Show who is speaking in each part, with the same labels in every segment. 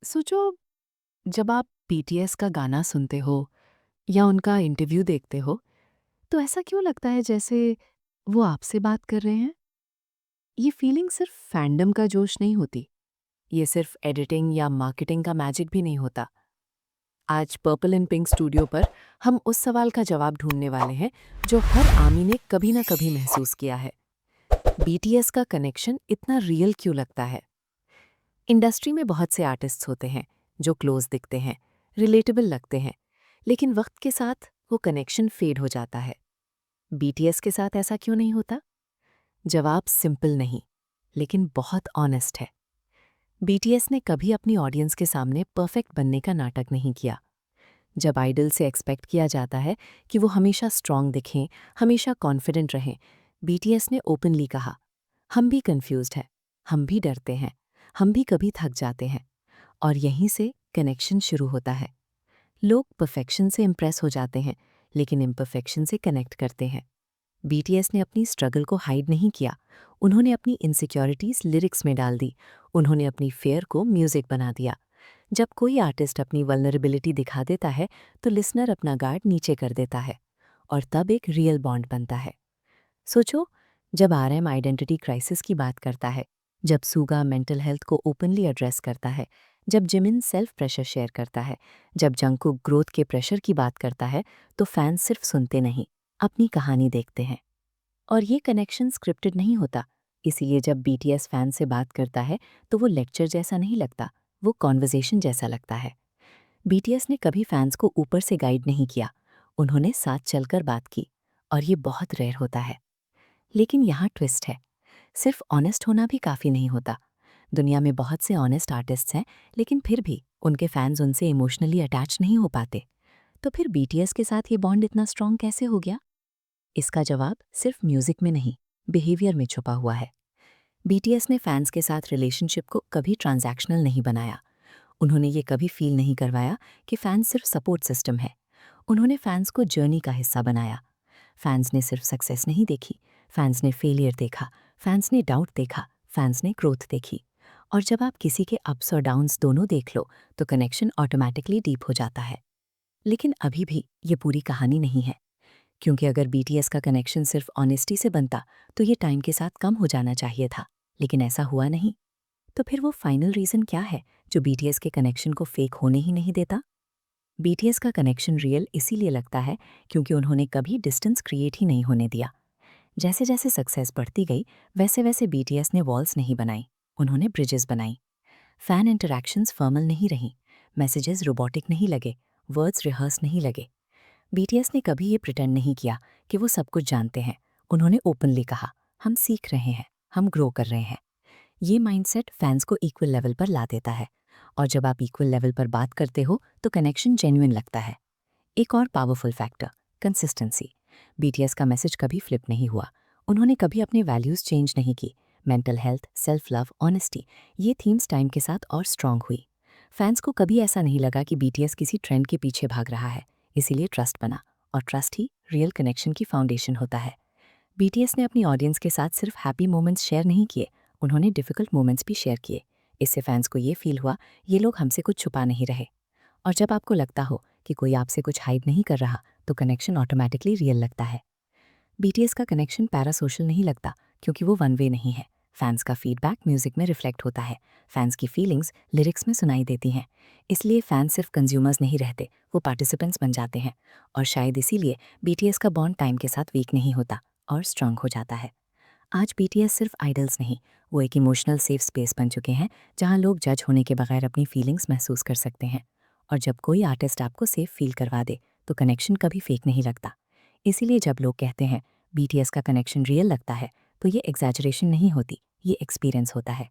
Speaker 1: सोचो, जब आप बीटीएस का गाना सुनते हो या उनका इंटरव्यू देखते हो, तो ऐसा क्यों लगता है जैसे वो आपसे बात कर रहे हैं? ये फीलिंग सिर्फ फैंडम का जोश नहीं होती, ये सिर्फ एडिटिंग या मार्केटिंग का मैजिक भी नहीं होता। आज पर्पल एंड पिंक स्टूडियो पर हम उस सवाल का जवाब ढूंढने वाले हैं जो हर आमी ने कभी ना कभी महसूस किया है। बीटीएस का कनेक्शन इतना रियल क्यों लगता है? इंडस्ट्री में बहुत से आर्टिस्ट्स होते हैं जो क्लोज दिखते हैं, रिलेटेबल लगते हैं, लेकिन वक्त के साथ वो कनेक्शन फेड हो जाता है। बीटीएस के साथ ऐसा क्यों नहीं होता? जवाब सिंपल नहीं, लेकिन बहुत ऑनेस्ट है। बीटीएस ने कभी अपनी ऑडियंस के सामने परफेक्ट बनने का नाटक नहीं किया। जब आइडल से एक्सपेक्ट किया जाता है कि वो हमेशा स्ट्रांग दिखें, हमेशा कॉन्फिडेंट रहें, बीटीएस ने ओपनली कहा, हम भी कंफ्यूज्ड हैं, हम भी डरते हैं, हम भी कभी थक जाते हैं। और यहीं से कनेक्शन शुरू होता है। लोग परफेक्शन से इम्प्रेस हो जाते हैं, लेकिन इम्परफेक्शन से कनेक्ट करते हैं। बीटीएस ने अपनी स्ट्रगल को हाइड नहीं किया, उन्होंने अपनी इनसिक्योरिटीज लिरिक्स में डाल दी, उन्होंने अपनी फेयर को म्यूजिक बना दिया। जब कोई आर्टिस्ट अपनी वल्नरेबिलिटी दिखा देता है, तो लिसनर अपना गार्ड नीचे कर देता है, और तब एक रियल बॉन्ड बनता है। सोचो, जब आरएम आइडेंटिटी क्राइसिस की बात करता है, जब सूगा मेंटल हेल्थ को ओपनली एड्रेस करता है, जब जिमिन सेल्फ प्रेशर शेयर करता है, जब जंगकुक ग्रोथ के प्रेशर की बात करता है, तो फैंस सिर्फ सुनते नहीं, अपनी कहानी देखते हैं। और ये कनेक्शन स्क्रिप्टेड नहीं होता, इसीलिए जब बीटीएस फैन से बात करता है तो वो लेक्चर जैसा नहीं लगता, वो कॉन्वर्जेशन जैसा लगता है। बीटीएस ने कभी फैंस को ऊपर से गाइड नहीं किया, उन्होंने साथ चलकर बात की, और ये बहुत रेयर होता है। लेकिन यहाँ ट्विस्ट है, सिर्फ ऑनेस्ट होना भी काफ़ी नहीं होता। दुनिया में बहुत से ऑनेस्ट आर्टिस्ट्स हैं, लेकिन फिर भी उनके फैंस उनसे इमोशनली अटैच नहीं हो पाते। तो फिर बीटीएस के साथ ये बॉन्ड इतना स्ट्रॉन्ग कैसे हो गया? इसका जवाब सिर्फ म्यूजिक में नहीं, बिहेवियर में छुपा हुआ है। बीटीएस ने फैंस के साथ रिलेशनशिप को कभी ट्रांजैक्शनल नहीं बनाया। उन्होंने ये कभी फील नहीं करवाया कि फैंस सिर्फ सपोर्ट सिस्टम है। उन्होंने फैंस को जर्नी का हिस्सा बनाया। फैंस ने सिर्फ सक्सेस नहीं देखी, फैंस ने फेलियर देखा, फैंस ने डाउट देखा, फैंस ने ग्रोथ देखी। और जब आप किसी के अप्स और डाउन्स दोनों देख लो, तो कनेक्शन ऑटोमैटिकली डीप हो जाता है। लेकिन अभी भी ये पूरी कहानी नहीं है, क्योंकि अगर बीटीएस का कनेक्शन सिर्फ ऑनेस्टी से बनता तो ये टाइम के साथ कम हो जाना चाहिए था, लेकिन ऐसा हुआ नहीं। तो फिर वो फाइनल रीज़न क्या है जो बीटीएस के कनेक्शन को फेक होने ही नहीं देता? बीटीएस का कनेक्शन रियल इसीलिए लगता है क्योंकि उन्होंने कभी डिस्टेंस क्रिएट ही नहीं होने दिया। जैसे जैसे सक्सेस बढ़ती गई, वैसे वैसे बीटीएस ने वॉल्स नहीं बनाई, उन्होंने ब्रिजेस बनाई। फैन इंटरैक्शंस फॉर्मल नहीं रहीं, मैसेजेस रोबोटिक नहीं लगे, वर्ड्स रिहर्स नहीं लगे। बीटीएस ने कभी ये प्रिटेंड नहीं किया कि वो सब कुछ जानते हैं, उन्होंने ओपनली कहा, हम सीख रहे हैं, हम ग्रो कर रहे हैं। ये माइंडसेट फैंस को इक्वल लेवल पर ला देता है, और जब आप इक्वल लेवल पर बात करते हो तो कनेक्शन जेन्युइन लगता है। एक और पावरफुल फैक्टर, कंसिस्टेंसी। बीटीएस का मैसेज कभी फ्लिप नहीं हुआ, उन्होंने कभी अपने वैल्यूज़ चेंज नहीं की। Mental health, self love, honesty, ये थीम्स टाइम के साथ और स्ट्रांग हुई। फैंस को कभी ऐसा नहीं लगा कि बीटीएस किसी ट्रेंड के पीछे भाग रहा है, इसीलिए ट्रस्ट बना, और ट्रस्ट ही रियल कनेक्शन की फाउंडेशन होता है। बीटीएस ने अपनी ऑडियंस के साथ सिर्फ हैप्पी मोमेंट्स शेयर नहीं किए, उन्होंने डिफिकल्ट मोमेंट्स भी शेयर किए। इससे फैंस को ये फील हुआ, ये लोग हमसे कुछ छुपा नहीं रहे। और जब आपको लगता हो कि कोई आपसे कुछ हाइड नहीं कर रहा, तो कनेक्शन ऑटोमैटिकली रियल लगता है। बीटीएस का कनेक्शन पैरासोशल नहीं लगता, क्योंकि वो वन वे नहीं है। फैंस का फीडबैक म्यूजिक में रिफ्लेक्ट होता है, फैंस की फीलिंग्स लिरिक्स में सुनाई देती हैं। इसलिए फैंस सिर्फ कंज्यूमर्स नहीं रहते, वो पार्टिसिपेंट्स बन जाते हैं। और शायद इसीलिए बीटीएस का बॉन्ड टाइम के साथ वीक नहीं होता और स्ट्रांग हो जाता है। आज बीटीएस सिर्फ आइडल्स नहीं, वो एक इमोशनल सेफ स्पेस बन चुके हैं, जहां लोग जज होने के बगैर अपनी फीलिंग्स महसूस कर सकते हैं। और जब कोई आर्टिस्ट आपको सेफ फील करवा दे, तो कनेक्शन कभी फेक नहीं लगता। इसीलिए जब लोग कहते हैं बीटीएस का कनेक्शन रियल लगता है, तो ये एग्जैजरेशन नहीं होती, ये एक्सपीरियंस होता है।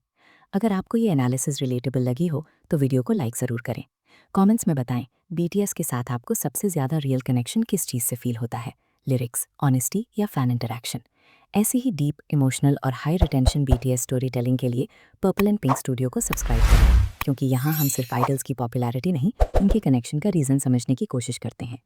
Speaker 1: अगर आपको ये एनालिसिस रिलेटेबल लगी हो, तो वीडियो को लाइक ज़रूर करें। कमेंट्स में बताएं, बीटीएस के साथ आपको सबसे ज़्यादा रियल कनेक्शन किस चीज़ से फील होता है, लिरिक्स, ऑनेस्टी या फैन इंटरैक्शन। ऐसी ही डीप, इमोशनल और high retention BTS story telling के लिए पर्पल एंड पिंक स्टूडियो को सब्सक्राइब करें, क्योंकि यहाँ हम सिर्फ आइडल्स की पॉपुलैरिटी नहीं, उनके कनेक्शन का रीज़न समझने की कोशिश करते हैं।